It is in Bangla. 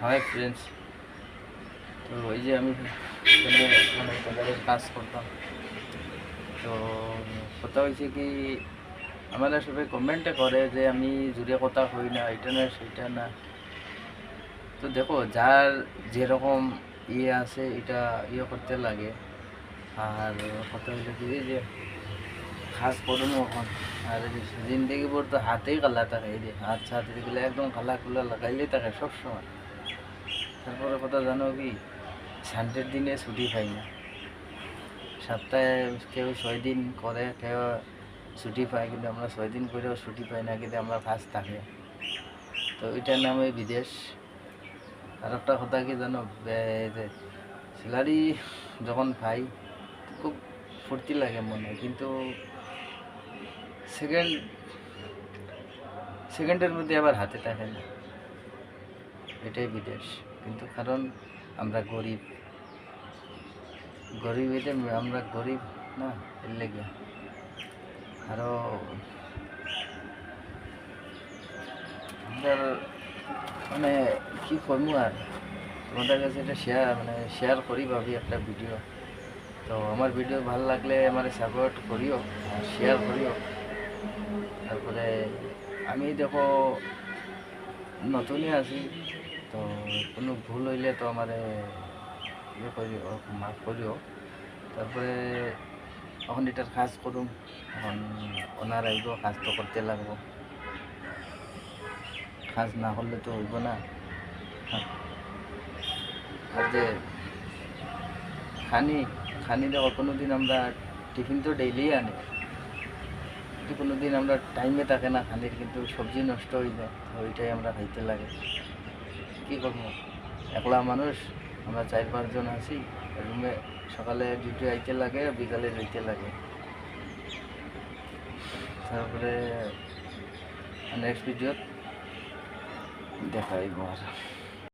Hi friends. তো ওই যে আমি এখানে মানে বাজারের কাজ করতাম। তো কথা হয়েছে কি, আমাদের সবাই কমেন্টে করে যে আমি জুড়ে কথা হই না, এটা না সেটা না। তো দেখো, যার যেরকম ইয়ে আছে এটা ইয়ে করতে লাগে। আর কথা হইলো কি যে কাজ করুন এখন। আর জিন্দগি ভর তো হাতেই কালা থাকে, এই যে হাত এগুলো একদম কালা কুলা লাগাইলেই থাকে সবসময়। তারপরে কথা জানো কি, সানডের দিনে ছুটি পাই না। সপ্তাহে কেউ 6 দিন করে, কেউ ছুটি পায়, কিন্তু আমরা 6 দিন করেও ছুটি পাই না, কিন্তু আমরা কাজ থাকে। তো এটার নামে বিদেশ। আর একটা কথা কি জানো, যে স্যালারি যখন পাই খুব ফুর্তি লাগে মনে, কিন্তু সেকেন্ড সেকেন্ডের মধ্যে আবার হাতে থাকে না। এটাই বিদেশ। কিন্তু কারণ আমরা গরিব, গরিব এটা আমরা গরিব না, এর লেগে। আরও আমাদের মানে কি করবো আর, তোমাদের কাছে এটা শেয়ার করি ভাবি একটা ভিডিও। তো আমার ভিডিও ভালো লাগলে আমার সাপোর্ট করিও আর শেয়ার করিও। তারপরে আমি দেখো নতুনই আছি, তো কোনো ভুল হইলে তো আমার ইয়ে করিও, মাফ করিও। তারপরে এখন এটার কাজ করুম, এখন ওনার আইব, কাজ তো করতে লাগবো। কাজ না করলে তো হইব না। আর যে খানি খানি দেখো, কোনো দিন আমরা টিফিন তো ডেইলি আনি, কিন্তু কোনো দিন আমরা টাইমে থাকে না খানির, কিন্তু সবজি নষ্ট হয়ে যায়, তো ওইটাই আমরা খাইতে লাগে। কী করবো, একলা মানুষ, আমরা 4-5 জন আছি রুমে। সকালে ডিউটি আইতে লাগে, বিকালে যাইতে লাগে। তারপরে নেক্সট ভিডিওত দেখাইব আর।